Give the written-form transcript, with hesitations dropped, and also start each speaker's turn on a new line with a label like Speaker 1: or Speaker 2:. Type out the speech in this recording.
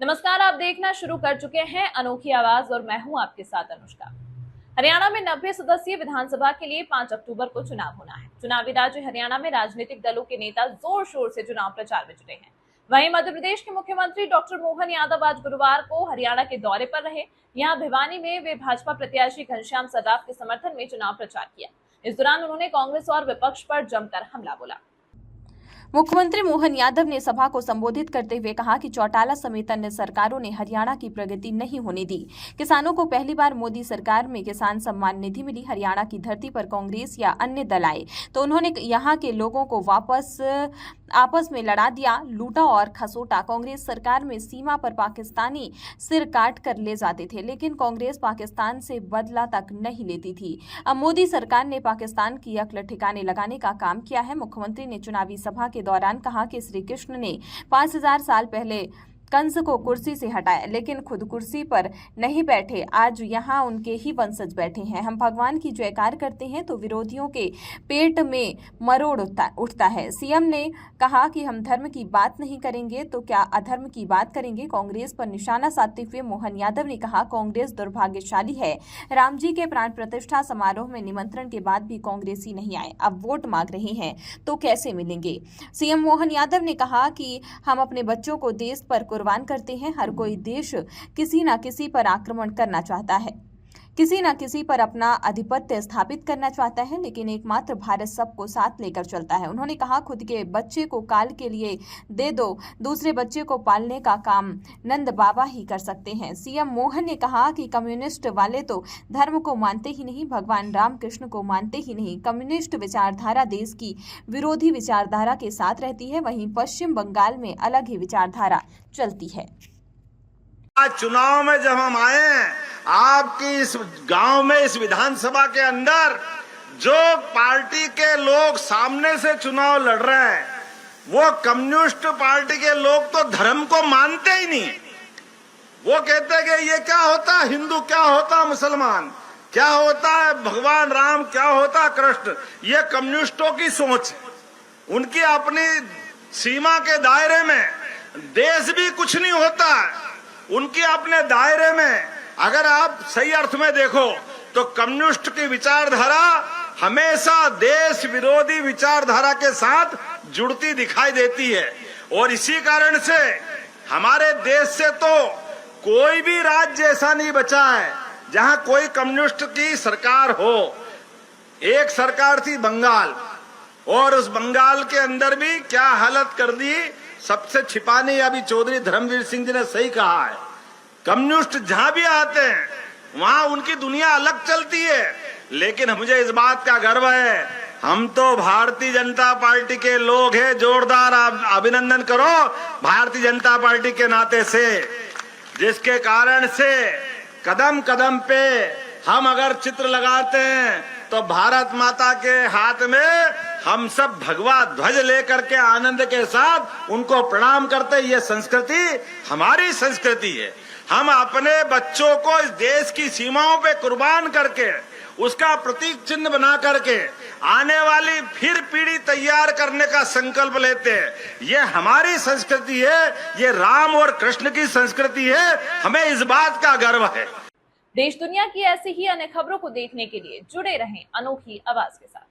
Speaker 1: नमस्कार, आप देखना शुरू कर चुके हैं अनोखी आवाज और मैं हूं आपके साथ अनुष्का। हरियाणा में 90 सदस्यीय विधानसभा के लिए 5 अक्टूबर को चुनाव होना है। चुनावी राज्य हरियाणा में राजनीतिक दलों के नेता जोर शोर से चुनाव प्रचार में जुटे हैं। वहीं मध्य प्रदेश के मुख्यमंत्री डॉक्टर मोहन यादव आज गुरुवार को हरियाणा के दौरे पर रहे। यहाँ भिवानी में वे भाजपा प्रत्याशी घनश्याम सर्राफ के समर्थन में चुनाव प्रचार किया। इस दौरान उन्होंने कांग्रेस और विपक्ष पर जमकर हमला बोला।
Speaker 2: मुख्यमंत्री मोहन यादव ने सभा को संबोधित करते हुए कहा कि चौटाला समेत अन्य सरकारों ने हरियाणा की प्रगति नहीं होने दी। किसानों को पहली बार मोदी सरकार में किसान सम्मान निधि मिली। हरियाणा की धरती पर कांग्रेस या अन्य दल आए तो उन्होंने यहाँ के लोगों को वापस आपस में लड़ा दिया, लूटा और खसोटा। कांग्रेस सरकार में सीमा पर पाकिस्तानी सिर काट कर ले जाते थे, लेकिन कांग्रेस पाकिस्तान से बदला तक नहीं लेती थी। अब मोदी सरकार ने पाकिस्तान की अक्ल ठिकाने लगाने का काम किया है। मुख्यमंत्री ने चुनावी सभा के दौरान कहा कि श्री कृष्ण ने 5000 साल पहले कंस को कुर्सी से हटाया, लेकिन खुद कुर्सी पर नहीं बैठे। आज यहाँ उनके ही वंशज बैठे हैं। हम भगवान की जयकार करते हैं तो विरोधियों के पेट में मरोड़ उठता है। सीएम ने कहा कि हम धर्म की बात नहीं करेंगे तो क्या अधर्म की बात करेंगे। कांग्रेस पर निशाना साधते हुए मोहन यादव ने कहा, कांग्रेस दुर्भाग्यशाली है। राम जी के प्राण प्रतिष्ठा समारोह में निमंत्रण के बाद भी कांग्रेसी नहीं आए, अब वोट मांग रहे हैं तो कैसे मिलेंगे। सीएम मोहन यादव ने कहा कि हम अपने बच्चों को देश पर कुर्बान करते हैं। हर कोई देश किसी न किसी पर आक्रमण करना चाहता है, किसी न किसी पर अपना आधिपत्य स्थापित करना चाहता है, लेकिन एकमात्र भारत सबको साथ लेकर चलता है। उन्होंने कहा, खुद के बच्चे को काल के लिए दे दो, दूसरे बच्चे को पालने का काम नंद बाबा ही कर सकते हैं। सीएम मोहन ने कहा कि कम्युनिस्ट वाले तो धर्म को मानते ही नहीं, भगवान राम कृष्ण को मानते ही नहीं। कम्युनिस्ट विचारधारा देश की विरोधी विचारधारा के साथ रहती है, वहीं पश्चिम बंगाल में अलग ही विचारधारा चलती है।
Speaker 3: आज चुनाव में जब हम आए हैं, आपकी इस गांव में, इस विधानसभा के अंदर जो पार्टी के लोग सामने से चुनाव लड़ रहे हैं, वो कम्युनिस्ट पार्टी के लोग तो धर्म को मानते ही नहीं। वो कहते हैं कि ये क्या होता है हिंदू, क्या होता है मुसलमान, क्या होता है भगवान राम, क्या होता है कृष्ण। ये कम्युनिस्टों की सोच है। उनकी अपनी सीमा के दायरे में देश भी कुछ नहीं होता है। उनके अपने दायरे में अगर आप सही अर्थ में देखो तो कम्युनिस्ट की विचारधारा हमेशा देश विरोधी विचारधारा के साथ जुड़ती दिखाई देती है। और इसी कारण से हमारे देश से तो कोई भी राज्य ऐसा नहीं बचा है जहां कोई कम्युनिस्ट की सरकार हो। एक सरकार थी बंगाल, और उस बंगाल के अंदर भी क्या हालत कर दी, सबसे छिपाने। अभी चौधरी धर्मवीर सिंह जी ने सही कहा है, कम्युनिस्ट जहां भी आते हैं वहां उनकी दुनिया अलग चलती है। लेकिन मुझे इस बात का गर्व है, हम तो भारतीय जनता पार्टी के लोग हैं। जोरदार अभिनंदन करो भारतीय जनता पार्टी के नाते से, जिसके कारण से कदम कदम पे हम अगर चित्र लगाते हैं तो भारत माता के हाथ में हम सब भगवा ध्वज लेकर के आनंद के साथ उनको प्रणाम करते। ये संस्कृति हमारी संस्कृति है। हम अपने बच्चों को इस देश की सीमाओं पे कुर्बान करके उसका प्रतीक चिन्ह बना करके आने वाली फिर पीढ़ी तैयार करने का संकल्प लेते हैं। ये हमारी संस्कृति है, ये राम और कृष्ण की संस्कृति है। हमें इस बात का गर्व है।
Speaker 1: देश दुनिया की ऐसी ही अन्य खबरों को देखने के लिए जुड़े रहें अनोखी आवाज के साथ।